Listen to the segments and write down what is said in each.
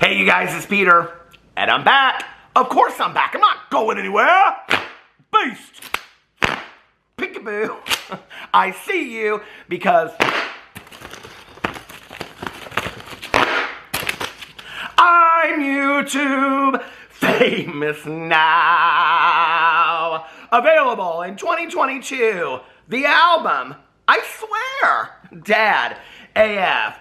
Hey you guys, it's Peter, and I'm back. Of course I'm back. I'm not going anywhere. Beast. Peekaboo. I see you because I'm YouTube famous now. Available in 2022. The album, I swear, Dad, AF.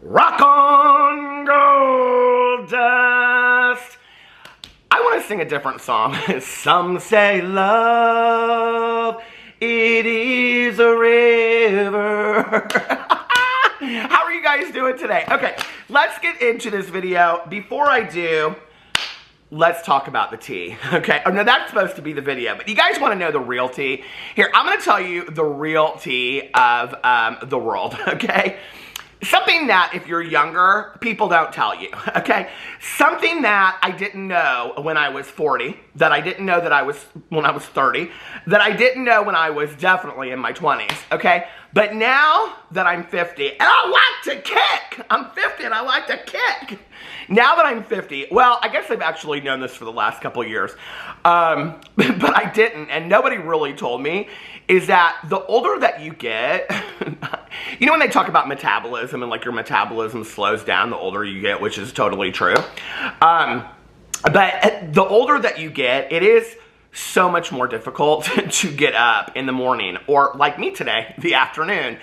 Rock on gold dust. I want to sing a different song. Some say love, it is a river. How are you guys doing today? Okay, let's get into this video. Before I do, let's talk about the tea, okay? Oh, no, that's supposed to be the video, but you guys want to know the real tea? Here, I'm going to tell you the real tea of the world, okay? Something that, if you're younger, people don't tell you, okay? Something that I didn't know when I was 40, that I didn't know that when I was 30, that I didn't know when I was definitely in my 20s, okay? But now that I'm 50, and I like to kick! I'm 50 and I like to kick! Now that I'm 50, well, I guess I've actually known this for the last couple years, but I didn't, and nobody really told me, is that the older that you get, you know when they talk about metabolism and like your metabolism slows down the older you get, which is totally true, but the older that you get, it is so much more difficult to get up in the morning, or like me today, the afternoon.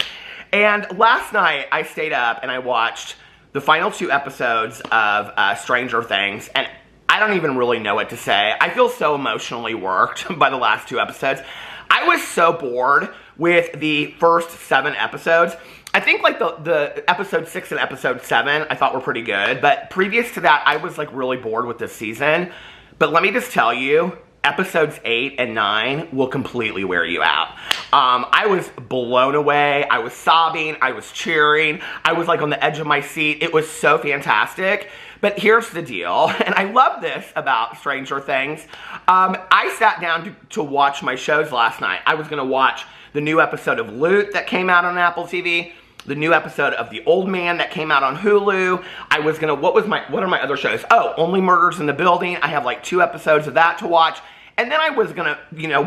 And last night, I stayed up and I watched the final 2 episodes of Stranger Things, and I don't even really know what to say. I feel so emotionally worked by the last 2 episodes. I was so bored with the first 7 episodes. I think like the episode 6 and episode 7 I thought were pretty good, but previous to that, I was like really bored with this season. But let me just tell you, episodes 8 and 9 will completely wear you out. I was blown away. I was sobbing. I was cheering. I was like on the edge of my seat. It was so fantastic. But here's the deal, and I love this about Stranger Things. I sat down to watch my shows last night. I was going to watch the new episode of Loot that came out on Apple TV, the new episode of The Old Man that came out on Hulu. I was going to, what are my other shows? Oh, Only Murders in the Building. I have like 2 episodes of that to watch. And then I was going to, you know,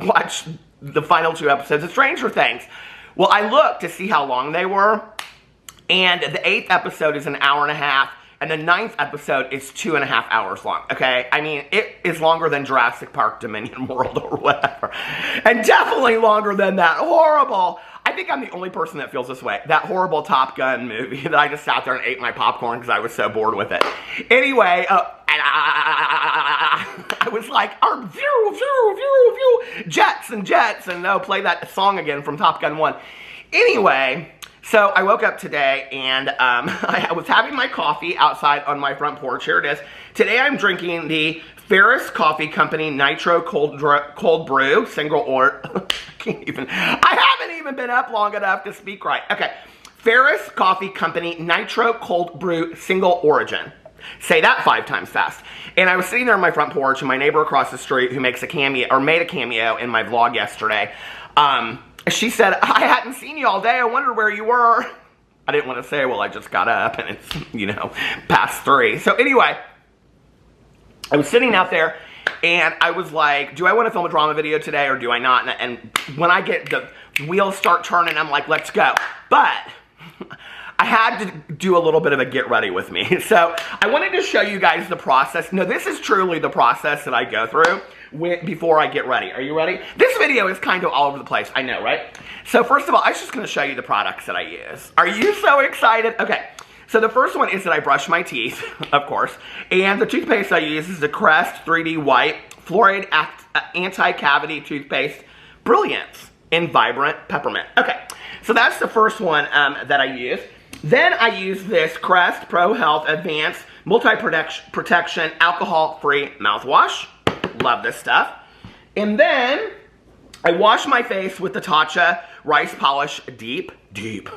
watch the final 2 episodes of Stranger Things. Well, I looked to see how long they were, and the 8th episode is an hour and a half, and the 9th episode is 2.5 hours long, okay? I mean, it is longer than Jurassic Park Dominion World or whatever. And definitely longer than that horrible, I think I'm the only person that feels this way, that horrible Top Gun movie that I just sat there and ate my popcorn because I was so bored with it. Anyway, I was like, jets and jets, and no, play that song again from Top Gun 1. Anyway, so I woke up today and I was having my coffee outside on my front porch. Here it is. Today I'm drinking the Ferris Coffee Company Nitro Cold Brew single origin. I haven't even been up long enough to speak right. Okay, Ferris Coffee Company Nitro Cold Brew single origin. Say that 5 times fast. And I was sitting there on my front porch, and my neighbor across the street who makes a cameo, or made a cameo in my vlog yesterday, she said, I hadn't seen you all day. I wondered where you were. I didn't want to say, well, I just got up and it's, you know, past 3. So anyway, I was sitting out there and I was like, do I want to film a drama video today or do I not? And when I get the wheels start turning, I'm like, let's go. But I had to do a little bit of a get ready with me. So I wanted to show you guys the process. No, this is truly the process that I go through before I get ready. Are you ready? This video is kind of all over the place. I know, right? So first of all, I'm just going to show you the products that I use. Are you so excited? Okay. So the first one is that I brush my teeth, of course. And the toothpaste I use is the Crest 3D White Fluoride Anti-Cavity Toothpaste Brilliance in Vibrant Peppermint. Okay. So that's the first one that I use. Then I use this Crest Pro Health Advanced Multi-Protection Alcohol-Free Mouthwash. Love this stuff. And then I wash my face with the Tatcha Rice Polish Deep deep.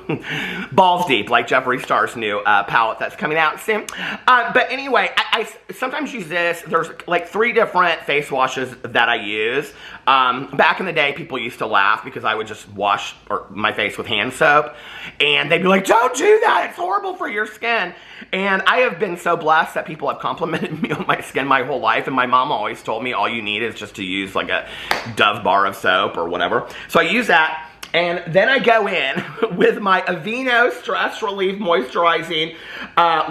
Balls deep, like Jeffree Star's new palette that's coming out soon. But anyway, I sometimes use this. There's like 3 different face washes that I use. Back in the day, people used to laugh because I would just wash my face with hand soap. And they'd be like, don't do that. It's horrible for your skin. And I have been so blessed that people have complimented me on my skin my whole life. And my mom always told me all you need is just to use like a Dove bar of soap or whatever. So I use that. And then I go in with my Aveeno Stress Relief Moisturizing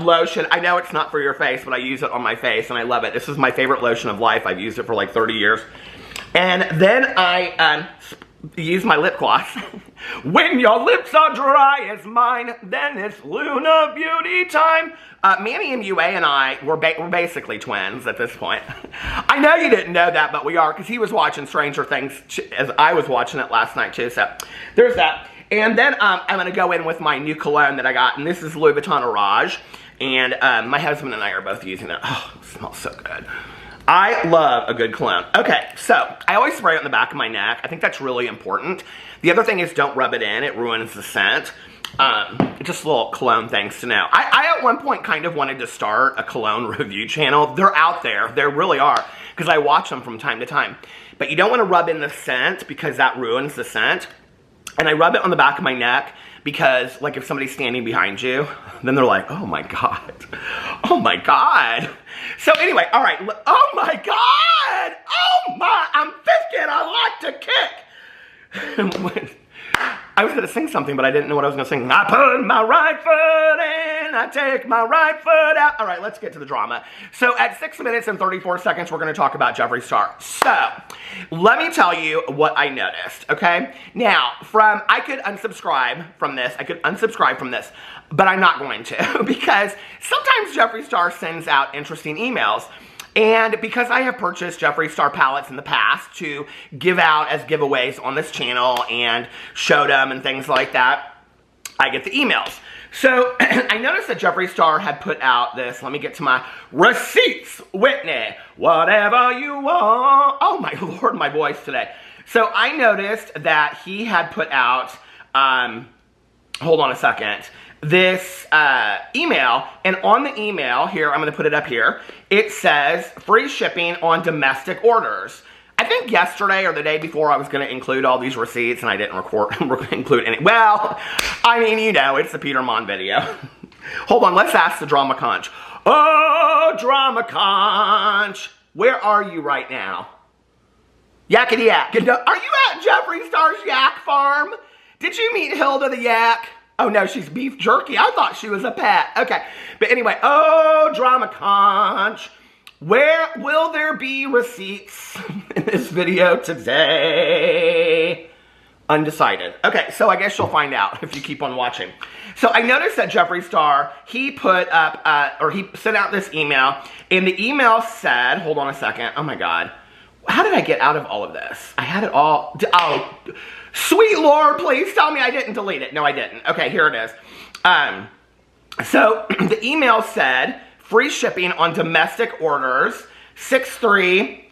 Lotion. I know it's not for your face, but I use it on my face, and I love it. This is my favorite lotion of life. I've used it for like 30 years. And then I use my lip gloss. When your lips are dry as mine, then it's Luna Beauty time. Manny MUA and I, we're basically twins at this point. I know you didn't know that, but we are, because he was watching Stranger Things as I was watching it last night too, so there's that. And then I'm going to go in with my new cologne that I got, and this is Louis Vuitton Orage, and my husband and I are both using it. Oh, it smells so good. I love a good cologne. Okay, so I always spray it on the back of my neck. I think that's really important. The other thing is don't rub it in. It ruins the scent. Just little cologne things to know. I at one point kind of wanted to start a cologne review channel. They're out there. They really are. Because I watch them from time to time. But you don't want to rub in the scent because that ruins the scent. And I rub it on the back of my neck because, like, if somebody's standing behind you, then they're like, oh my God. Oh my God. So anyway, all right. Oh my God. Oh my, I'm 50 and I like to kick. I was going to sing something, but I didn't know what I was going to sing. I put my right foot in, I take my right foot out. All right, let's get to the drama. So at 6 minutes and 34 seconds, we're going to talk about Jeffree Star. So let me tell you what I noticed, okay? Now, I could unsubscribe from this. But I'm not going to because sometimes Jeffree Star sends out interesting emails. And because I have purchased Jeffree Star palettes in the past to give out as giveaways on this channel and show them and things like that, I get the emails. So I noticed that Jeffree Star had put out this, let me get to my receipts, Whitney, whatever you want. Oh my Lord, my voice today. So I noticed that he had put out, hold on a second, this email, and on the email, here, I'm going to put it up here, it says free shipping on domestic orders. I think yesterday or the day before I was going to include all these receipts, and I didn't include any. Well, I mean, you know, it's the Peter Monn video. Hold on, let's ask the Drama Conch. Oh, Drama Conch, where are you right now? Yakety yak. Are you at Jeffree Star's yak farm? Did you meet Hilda the yak? Oh no, she's beef jerky. I thought she was a pet. Okay. But anyway, oh, Drama Conch, where will there be receipts in this video today? Undecided. Okay, so I guess you'll find out if you keep on watching. So I noticed that Jeffree Star, he put up, or he sent out this email, and the email said, hold on a second, oh my God. How did I get out of all of this? I had it all, oh, sweet Lord, please tell me I didn't delete it. No, I didn't. Okay, here it is. So the email said, free shipping on domestic orders, 6/3,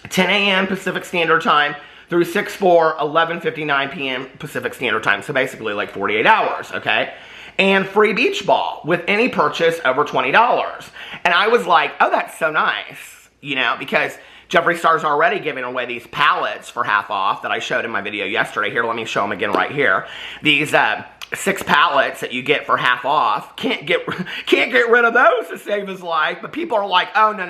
10 a.m. Pacific Standard Time through 6/4, 11:59 p.m. Pacific Standard Time. So basically like 48 hours, okay? And free beach ball with any purchase over $20. And I was like, oh, that's so nice, you know, because Jeffree Star's already giving away these palettes for half off that I showed in my video yesterday. Here, let me show them again right here. These 6 palettes that you get for half off. Can't get rid of those to save his life. But people are like, oh, no,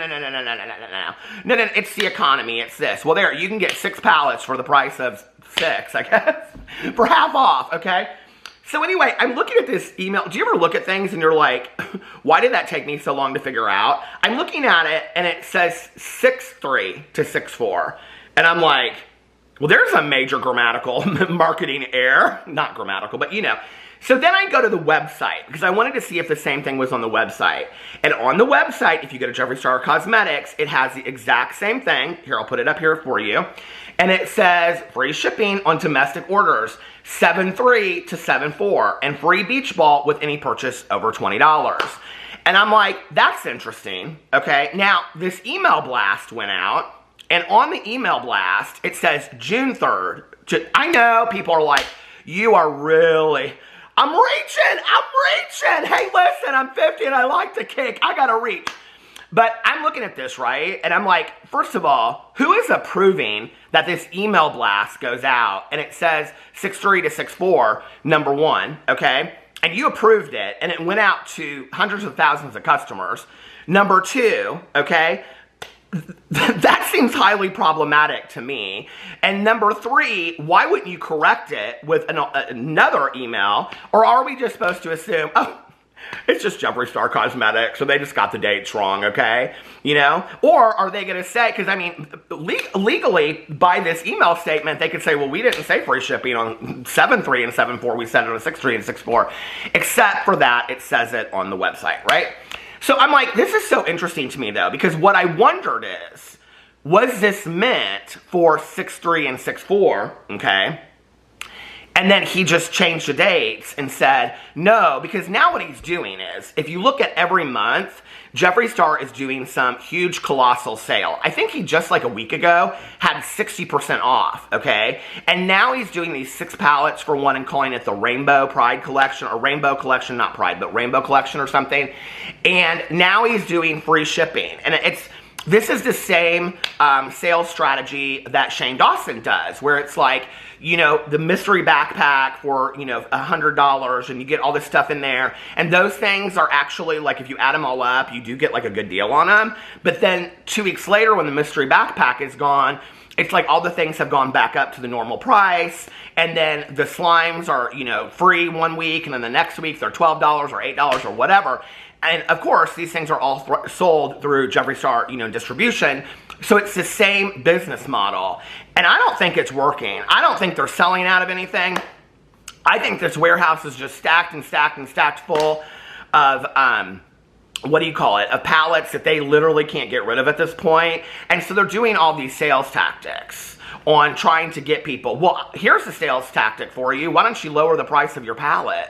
it's the economy, it's this. Well, there, you can get 6 palettes for the price of 6, I guess, for half off, okay? So anyway, I'm looking at this email. Do you ever look at things and you're like, why did that take me so long to figure out? I'm looking at it and it says 6/3 to 6/4. And I'm like, well, there's a major grammatical marketing error. Not grammatical, but you know. So then I go to the website because I wanted to see if the same thing was on the website. And on the website, if you go to Jeffree Star Cosmetics, it has the exact same thing. Here, I'll put it up here for you. And it says free shipping on domestic orders, 7/3 to 7/4, and free beach ball with any purchase over $20. And I'm like, that's interesting, okay? Now, this email blast went out, and on the email blast, it says June 3rd. I know people are like, you are really I'm reaching. Hey, listen, I'm 50 and I like to kick. I gotta reach. But I'm looking at this, right? And I'm like, first of all, who is approving that this email blast goes out and it says 6'3" to 6'4", number one, okay? And you approved it and it went out to hundreds of thousands of customers. Number two, okay? That seems highly problematic to me. And number three, why wouldn't you correct it with another email? Or are we just supposed to assume, oh, it's just Jeffree Star Cosmetics, so they just got the dates wrong, okay? You know? Or are they going to say, because I mean, legally, by this email statement, they could say, well, we didn't say free shipping on 7.3 and 7.4, we said it on 6.3 and 6.4. Except for that, it says it on the website, right? So I'm like, this is so interesting to me, though, because what I wondered is, was this meant for 6.3 and 6.4, okay? And then he just changed the dates and said, no, because now what he's doing is, if you look at every month, Jeffree Star is doing some huge colossal sale. I think he just like a week ago had 60% off, okay? And now he's doing these 6 palettes for one and calling it the Rainbow Pride Collection, or Rainbow Collection, not Pride, but Rainbow Collection or something. And now he's doing free shipping. And this is the same sales strategy that Shane Dawson does, where it's like, you know, the mystery backpack for, you know, $100 and you get all this stuff in there. And those things are actually, like, if you add them all up, you do get like a good deal on them. But then 2 weeks later, when the mystery backpack is gone, it's like all the things have gone back up to the normal price. And then the slimes are, you know, free 1 week. And then the next week they're $12 or $8 or whatever. And of course, these things are all sold through Jeffree Star, you know, distribution. So it's the same business model. And I don't think it's working. I don't think they're selling out of anything. I think this warehouse is just stacked and stacked and stacked full of, what do you call it, of pallets that they literally can't get rid of at this point. And so they're doing all these sales tactics on trying to get people. Well, here's the sales tactic for you. Why don't you lower the price of your pallet?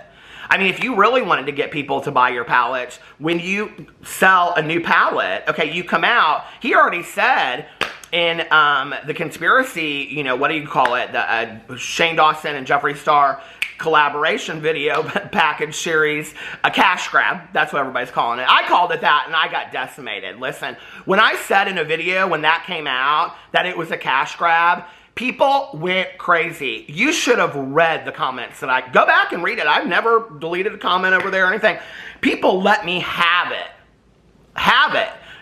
I mean, if you really wanted to get people to buy your pallets, when you sell a new pallet, okay, you come out, he already said in the conspiracy, you know, what do you call it, the Shane Dawson and Jeffree Star collaboration video package series, a cash grab. That's what everybody's calling it. I called it that and I got decimated. Listen, when I said in a video when that came out that it was a cash grab, people went crazy. You should have read the comments that go back and read it. I've never deleted a comment over there or anything. People let me have it.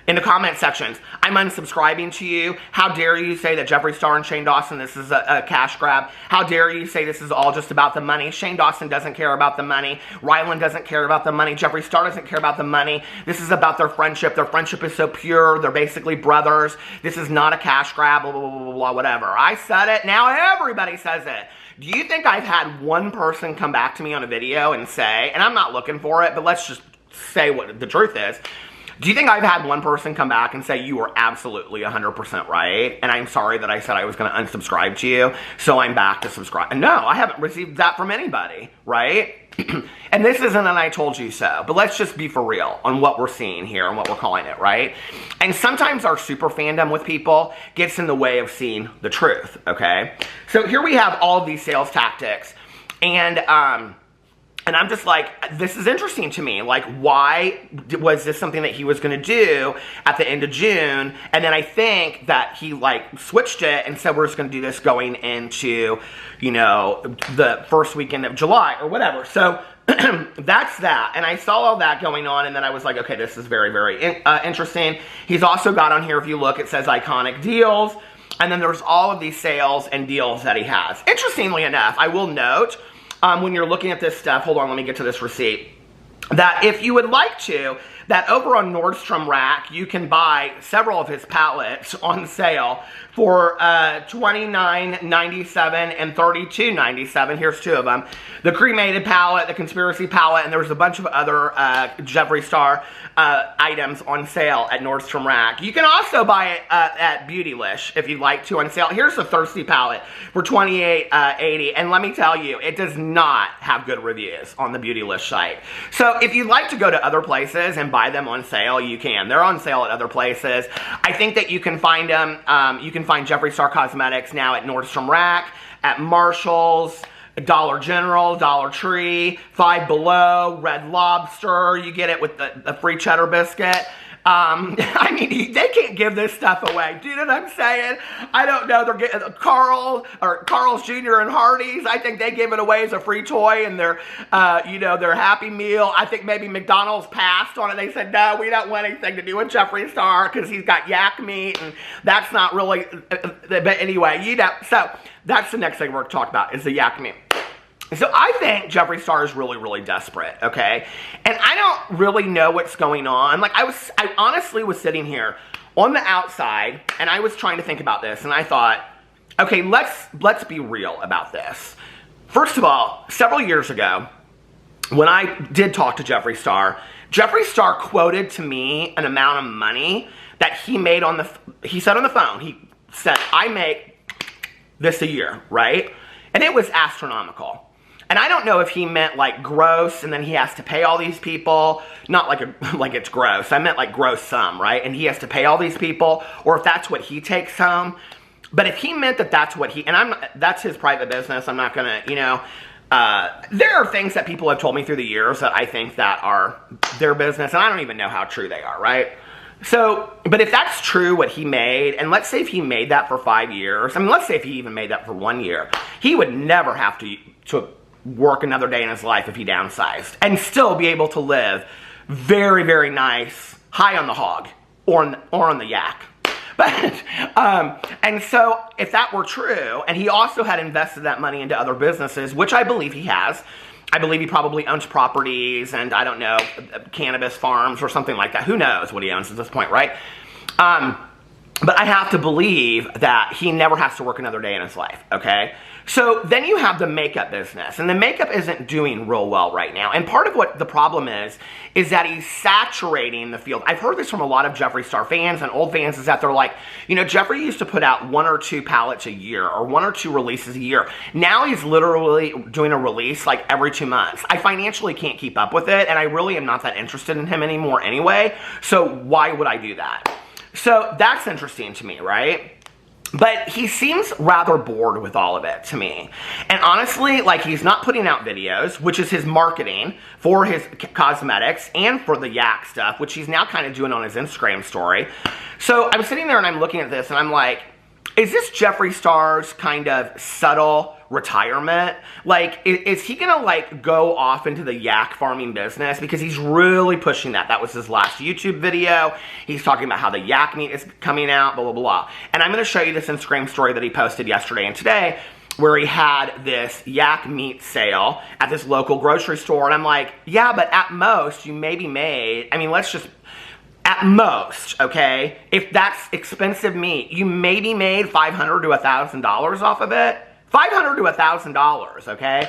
In the comment sections. I'm unsubscribing to you. How dare you say that Jeffree Star and Shane Dawson, this is a cash grab. How dare you say this is all just about the money. Shane Dawson doesn't care about the money. Rylan doesn't care about the money. Jeffree Star doesn't care about the money. This is about their friendship. Their friendship is so pure. They're basically brothers. This is not a cash grab, blah, blah, blah, blah, blah, whatever. I said it. Now everybody says it. Do you think I've had one person come back to me on a video and say, and I'm not looking for it, but let's just say what the truth is. Do you think I've had one person come back and say, you were absolutely 100% right, and I'm sorry that I said I was going to unsubscribe to you, so I'm back to subscribe? No, I haven't received that from anybody, right? And this isn't an I told you so, but let's just be for real on what we're seeing here and what we're calling it, right? And sometimes our super fandom with people gets in the way of seeing the truth, okay? So here we have all of these sales tactics, and I'm just like, this is interesting to me. Like, why was this something that he was going to do at the end of June? And then I think that he, like, switched it and said we're just going to do this going into, you know, the first weekend of July or whatever. So that's that. And I saw all that going on, and then I was like, okay, this is very, very interesting. He's also got on here, if you look, it says iconic deals. And then there's all of these sales and deals that he has. Interestingly enough, I will note, when you're looking at this stuff, hold on, let me get to this receipt, that if you would like to, that over on Nordstrom Rack, you can buy several of his palettes on sale for $29.97 and $32.97. Here's 2 of them. The cremated palette, the conspiracy palette, and there's a bunch of other Jeffree Star items on sale at Nordstrom Rack. You can also buy it at Beautylish if you'd like to on sale. Here's the Thirsty palette for $28.80, and let me tell you, it does not have good reviews on the Beautylish site. So if you'd like to go to other places and buy them on sale, you can. They're on sale at other places. I think that you can find them, you can find Jeffree Star Cosmetics now at Nordstrom Rack, at Marshall's, Dollar General, Dollar Tree, Five Below, Red Lobster. You get it with the free cheddar biscuit. I mean, they can't give this stuff away. Do you know what I'm saying? I don't know. They're getting Carl's Jr. and Hardee's. I think they give it away as a free toy and their Happy Meal. I think maybe McDonald's passed on it. They said, no, we don't want anything to do with Jeffree Star because he's got yak meat and that's not really, but anyway, so that's the next thing we're going to talk about is the yak meat. So I think Jeffree Star is really, really desperate, okay? And I don't really know what's going on. Like, I honestly was sitting here on the outside, and I was trying to think about this, and I thought, okay, let's be real about this. First of all, several years ago, when I did talk to Jeffree Star quoted to me an amount of money that he made he said on the phone, he said, I make this a year, right? And it was astronomical. And I don't know if he meant like gross and then he has to pay all these people, not like it's gross. I meant like gross sum, right? And he has to pay all these people, or if that's what he takes home. But if he meant that that's what that's his private business, I'm not gonna, there are things that people have told me through the years that I think that are their business, and I don't even know how true they are, right? So, but if that's true, what he made, and let's say if he made that for 5 years, I mean, let's say if he even made that for 1 year, he would never have to work another day in his life if he downsized and still be able to live very, very nice, high on the hog or on the yak. But, and so if that were true, and he also had invested that money into other businesses, which I believe he has, I believe he probably owns properties and I don't know, cannabis farms or something like that. Who knows what he owns at this point, right? But I have to believe that he never has to work another day in his life, okay? So then you have the makeup business, and the makeup isn't doing real well right now. And part of what the problem is that he's saturating the field. I've heard this from a lot of Jeffree Star fans and old fans, is that they're like, Jeffree used to put out 1 or 2 palettes a year or 1 or 2 releases a year. Now he's literally doing a release like every 2 months. I financially can't keep up with it, and I really am not that interested in him anymore anyway, so why would I do that? So that's interesting to me, right? But he seems rather bored with all of it to me. And honestly, like, he's not putting out videos, which is his marketing for his cosmetics and for the yak stuff, which he's now kind of doing on his Instagram story. So I'm sitting there and I'm looking at this and I'm like, is this Jeffree Star's kind of subtle retirement? Like, is he gonna like go off into the yak farming business? Because he's really pushing that. That was his last YouTube video. He's talking about how the yak meat is coming out, blah, blah, blah. And I'm gonna show you this Instagram story that he posted yesterday and today, where he had this yak meat sale at this local grocery store. And I'm like, yeah, but at most you maybe made, I mean, at most, okay, if that's expensive meat, you maybe made $500 to $1,000 off of it. $500 to $1,000, okay? I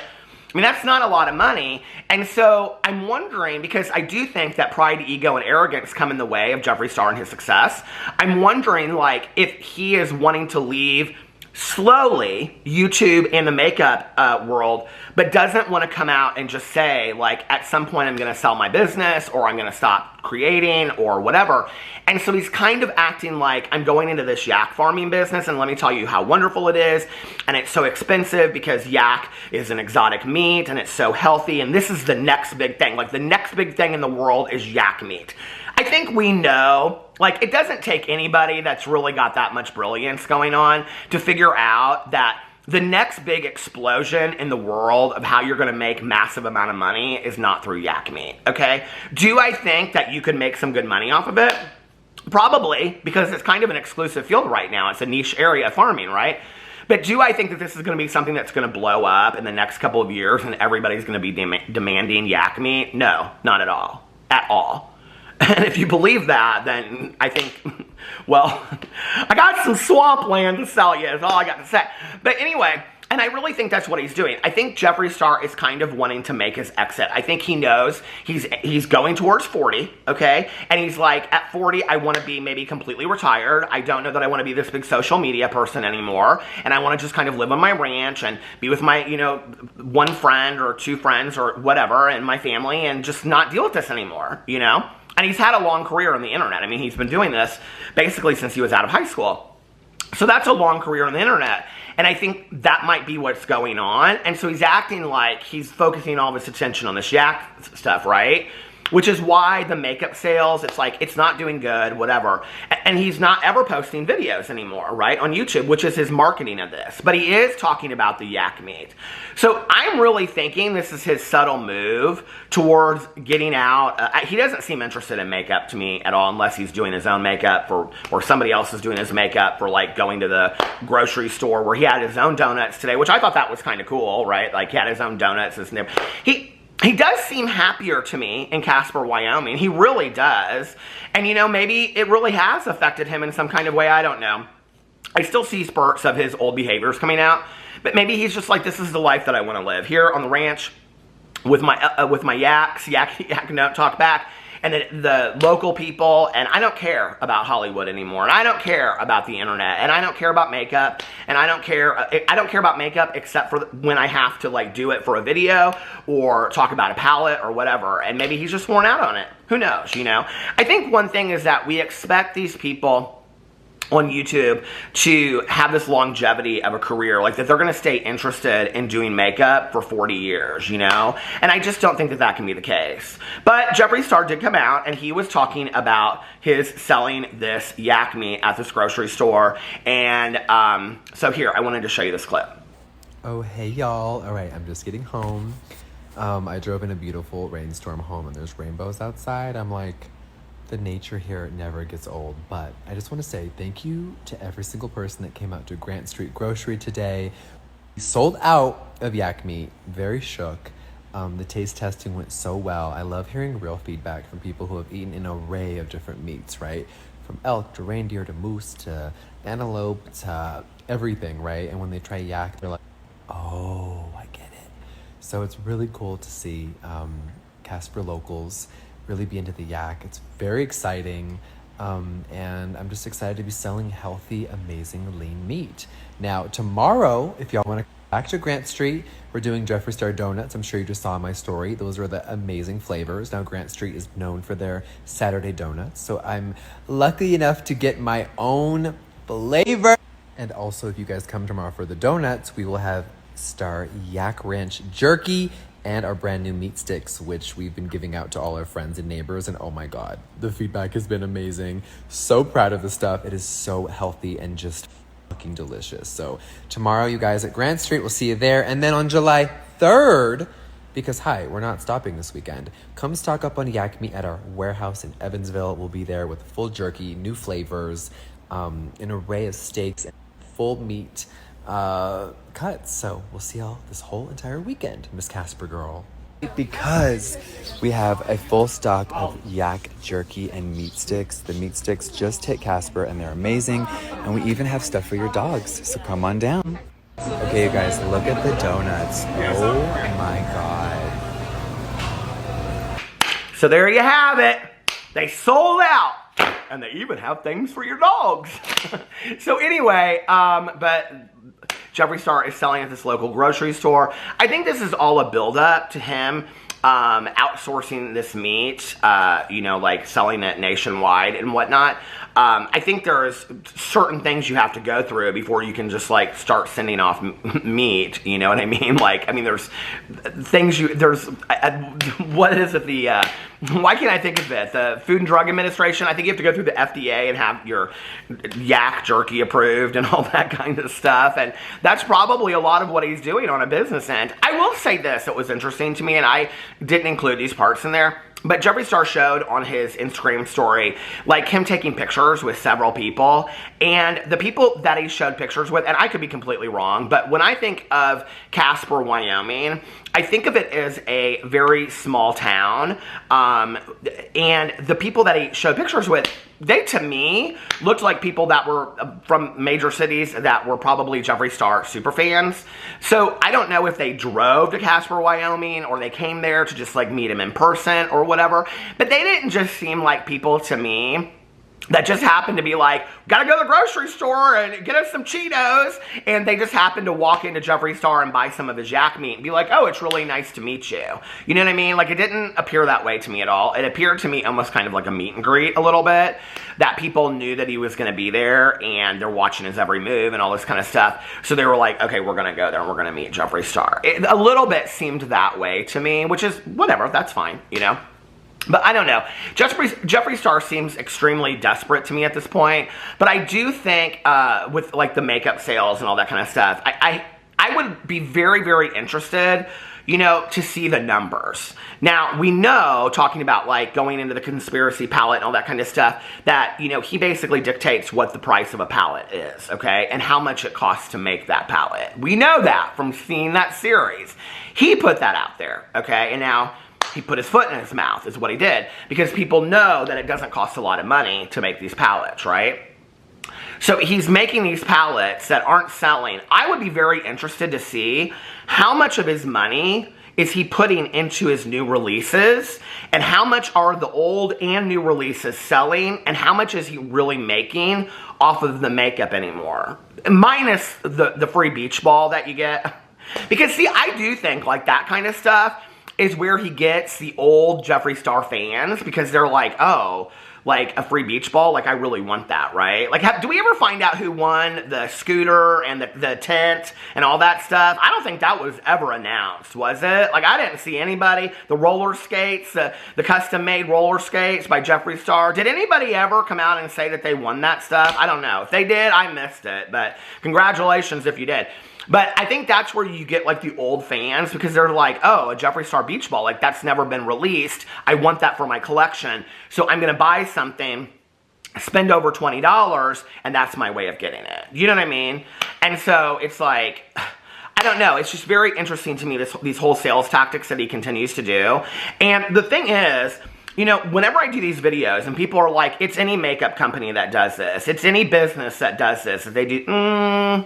mean, that's not a lot of money. And so I'm wondering, because I do think that pride, ego, and arrogance come in the way of Jeffree Star and his success. I'm wondering, like, if he is wanting to leave slowly YouTube and the makeup world, but doesn't want to come out and just say, like, at some point I'm going to sell my business, or I'm going to stop creating, or whatever. And so he's kind of acting like, I'm going into this yak farming business, and let me tell you how wonderful it is, and it's so expensive because yak is an exotic meat, and it's so healthy, and this is the next big thing. Like, the next big thing in the world is yak meat. I think we know, like, it doesn't take anybody that's really got that much brilliance going on to figure out that the next big explosion in the world of how you're going to make massive amount of money is not through yak meat, okay? Do I think that you could make some good money off of it? Probably, because it's kind of an exclusive field right now. It's a niche area of farming, right? But do I think that this is going to be something that's going to blow up in the next couple of years and everybody's going to be demanding yak meat? No, not at all. At all. And if you believe that, then I think, well, I got some swampland to sell you, is all I got to say. But anyway, and I really think that's what he's doing. I think Jeffree Star is kind of wanting to make his exit. I think he knows he's going towards 40, okay? And he's like, at 40, I want to be maybe completely retired. I don't know that I want to be this big social media person anymore. And I want to just kind of live on my ranch and be with my, 1 friend or 2 friends or whatever and my family and just not deal with this anymore, And he's had a long career on the internet. I mean, he's been doing this basically since he was out of high school. So that's a long career on the internet. And I think that might be what's going on. And so he's acting like he's focusing all of his attention on this yak stuff, right? Which is why the makeup sales, it's like, it's not doing good, whatever. And he's not ever posting videos anymore, right, on YouTube, which is his marketing of this. But he is talking about the yak meat. So I'm really thinking this is his subtle move towards getting out. He doesn't seem interested in makeup to me at all, unless he's doing his own makeup or somebody else is doing his makeup for, like, going to the grocery store where he had his own donuts today, which I thought that was kind of cool, right? Like, he had his own donuts. He does seem happier to me in Casper, Wyoming. He really does. And, you know, maybe it really has affected him in some kind of way. I don't know. I still see spurts of his old behaviors coming out. But maybe he's just like, this is the life that I want to live. Here on the ranch with my yaks, yak don't talk back. And the local people, and I don't care about Hollywood anymore, and I don't care about the internet, and I don't care about makeup, and I don't care about makeup except for when I have to, like, do it for a video or talk about a palette or whatever, and maybe he's just worn out on it. Who knows, you know? I think one thing is that we expect these people on YouTube to have this longevity of a career, like that they're going to stay interested in doing makeup for 40 years, you know? And I just don't think that that can be the case. But Jeffree Star did come out and he was talking about his selling this yak meat at this grocery store. And so here, I wanted to show you this clip. Oh, hey y'all. All right, I'm just getting home. I drove in a beautiful rainstorm home and there's rainbows outside. I'm like, the nature here never gets old. But I just want to say thank you to every single person that came out to Grant Street Grocery today. We sold out of yak meat, very shook. The taste testing went so well. I love hearing real feedback from people who have eaten an array of different meats, right? From elk to reindeer to moose to antelope to everything, right? And when they try yak, they're like, oh, I get it. So it's really cool to see Casper locals really be into the yak. It's very exciting, and I'm just excited to be selling healthy, amazing, lean meat. Now, tomorrow, if y'all want to come back to Grant Street, we're doing Jeffree Star donuts. I'm sure you just saw in my story. Those are the amazing flavors. Now, Grant Street is known for their Saturday donuts, so I'm lucky enough to get my own flavor. And also, if you guys come tomorrow for the donuts, we will have Star Yak Ranch Jerky and our brand new meat sticks, which we've been giving out to all our friends and neighbors. And oh my God, the feedback has been amazing. So proud of the stuff. It is so healthy and just fucking delicious. So tomorrow, you guys at Grant Street, we'll see you there. And then on July 3rd, because hi, we're not stopping this weekend, come stock up on yak meat at our warehouse in Evansville. We'll be there with full jerky, new flavors, an array of steaks, and full meat cuts. So we'll see y'all this whole entire weekend, Miss Casper girl. Because we have a full stock of yak jerky and meat sticks. The meat sticks just hit Casper and they're amazing. And we even have stuff for your dogs. So come on down. Okay, you guys, look at the donuts. Oh my God. So there you have it. They sold out. And they even have things for your dogs. So anyway, but Jeffree Star is selling at this local grocery store. I think this is all a build-up to him outsourcing this meat, you know, like selling it nationwide and whatnot. I think there's certain things you have to go through before you can just, like, start sending off meat, you know what I mean? Like, I mean, there's things what is it, why can't I think of it? The Food and Drug Administration. I think you have to go through the FDA and have your yak jerky approved and all that kind of stuff. And that's probably a lot of what he's doing on a business end. I will say this, it was interesting to me, and I didn't include these parts in there. But Jeffree Star showed on his Instagram story, like, him taking pictures with several people. And the people that he showed pictures with, and I could be completely wrong, but when I think of Casper, Wyoming, I think of it as a very small town. And the people that he showed pictures with, they, to me, looked like people that were from major cities that were probably Jeffree Star super fans. So I don't know if they drove to Casper, Wyoming, or they came there to just, like, meet him in person or whatever. But they didn't just seem like people to me that just happened to be like, gotta go to the grocery store and get us some Cheetos. And they just happened to walk into Jeffree Star and buy some of his yak meat and be like, oh, it's really nice to meet you. You know what I mean? Like, it didn't appear that way to me at all. It appeared to me almost kind of like a meet and greet a little bit, that people knew that he was going to be there and they're watching his every move and all this kind of stuff. So they were like, okay, we're going to go there and we're going to meet Jeffree Star. It a little bit seemed that way to me, which is whatever, that's fine, you know? But I don't know. Jeffree Star seems extremely desperate to me at this point. But I do think with like the makeup sales and all that kind of stuff, I would be very, very interested, you know, to see the numbers. Now, we know, talking about like going into the conspiracy palette and all that kind of stuff, that, you know, he basically dictates what the price of a palette is, okay? And how much it costs to make that palette. We know that from seeing that series. He put that out there, okay? And now he put his foot in his mouth is what he did, because people know that it doesn't cost a lot of money to make these palettes, right? So he's making these palettes that aren't selling. I would be very interested to see how much of his money is he putting into his new releases, and how much are the old and new releases selling, and how much is he really making off of the makeup anymore, minus the free beach ball that you get. Because see, I do think like that kind of stuff is where he gets the old Jeffree Star fans, because they're like, oh, like a free beach ball, like I really want that, right? Like, do we ever find out who won the scooter and the tent and all that stuff? I don't think that was ever announced, was it? Like, I didn't see anybody. The roller skates, the custom-made roller skates by Jeffree Star. Did anybody ever come out and say that they won that stuff? I don't know. If they did, I missed it, but congratulations if you did. But I think that's where you get like the old fans, because they're like, oh, a Jeffree Star beach ball, like that's never been released. I want that for my collection. So I'm going to buy something, spend over $20, and that's my way of getting it. You know what I mean? And so it's like, I don't know. It's just very interesting to me, these whole sales tactics that he continues to do. And the thing is, you know, whenever I do these videos and people are like, it's any makeup company that does this, it's any business that does this, they do,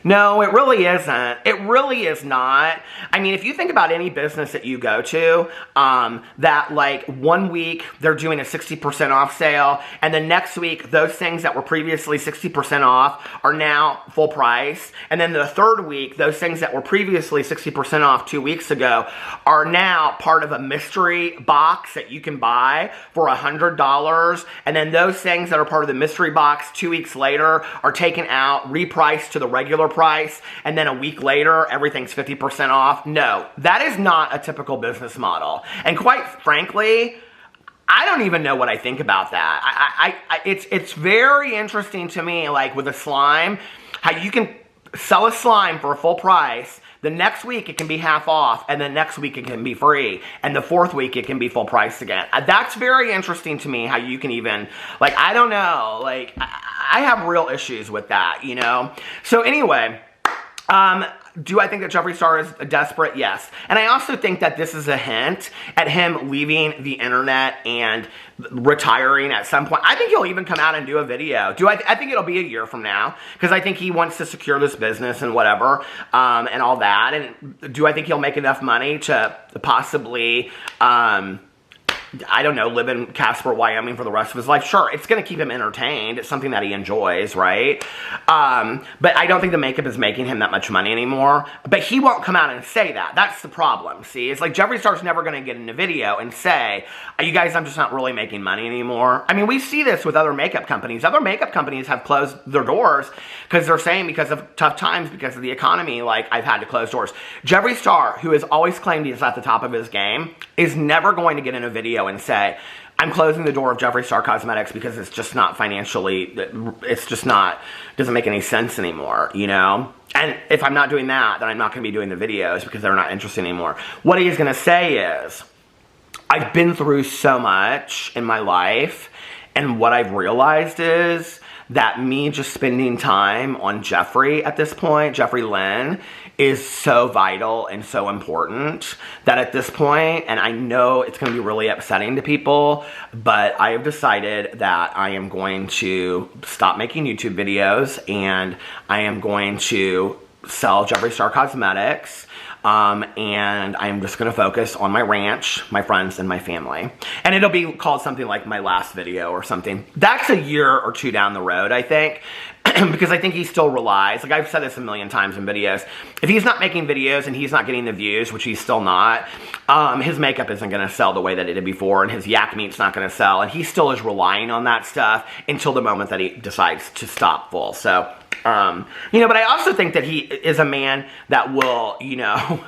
no, it really isn't. It really is not. I mean, if you think about any business that you go to, that like 1 week they're doing a 60% off sale, and the next week those things that were previously 60% off are now full price, and then the third week those things that were previously 60% off 2 weeks ago are now part of a mystery box that you can buy for $100, and then those things that are part of the mystery box 2 weeks later are taken out, repriced to the regular price, and then a week later everything's 50% off. No, that is not a typical business model. And quite frankly, I don't even know what I think about that. It's very interesting to me, like with a slime, how you can sell a slime for a full price, the next week it can be half off, and the next week it can be free, and the fourth week it can be full price again. That's very interesting to me, how you can even, like, I don't know, like, I have real issues with that, you know? So anyway, do I think that Jeffree Star is desperate? Yes. And I also think that this is a hint at him leaving the internet and retiring at some point. I think he'll even come out and do a video. I think it'll be a year from now, because I think he wants to secure this business and whatever, and all that. And do I think he'll make enough money to possibly, I don't know, live in Casper, Wyoming for the rest of his life? Sure, it's going to keep him entertained. It's something that he enjoys, right? But I don't think the makeup is making him that much money anymore. But he won't come out and say that. That's the problem, see? It's like Jeffree Star's never going to get in a video and say, you guys, I'm just not really making money anymore. I mean, we see this with other makeup companies. Other makeup companies have closed their doors because they're saying, because of tough times, because of the economy, like, I've had to close doors. Jeffree Star, who has always claimed he's at the top of his game, is never going to get in a video and say, I'm closing the door of Jeffree Star Cosmetics because it's just not financially, it's just not, doesn't make any sense anymore, you know? And if I'm not doing that, then I'm not going to be doing the videos because they're not interesting anymore. What he's going to say is, I've been through so much in my life, and what I've realized is that me just spending time on Jeffree at this point, Jeffree Lynn, is so vital and so important that at this point, and I know it's going to be really upsetting to people, but I have decided that I am going to stop making YouTube videos, and I am going to sell Jeffree Star Cosmetics. and I'm just gonna focus on my ranch, my friends, and my family. And it'll be called something like my last video or something. That's a year or two down the road, I think. Because I think he still relies, like I've said this a million times in videos, if he's not making videos and he's not getting the views, which he's still not, his makeup isn't going to sell the way that it did before, and his yak meat's not going to sell, and he still is relying on that stuff until the moment that he decides to stop full. So, you know, but I also think that he is a man that will, you know,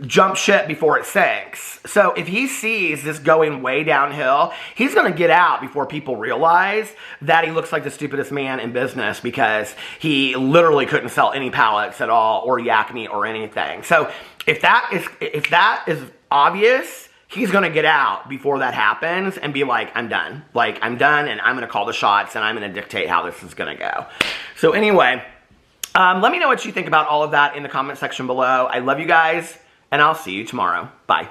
jump ship before it sinks. So if he sees this going way downhill, he's going to get out before people realize that he looks like the stupidest man in business because he literally couldn't sell any pallets at all or yak meat or anything. So if that is obvious, he's going to get out before that happens and be like, I'm done. Like, I'm done, and I'm going to call the shots, and I'm going to dictate how this is going to go. So anyway, let me know what you think about all of that in the comment section below. I love you guys, and I'll see you tomorrow. Bye.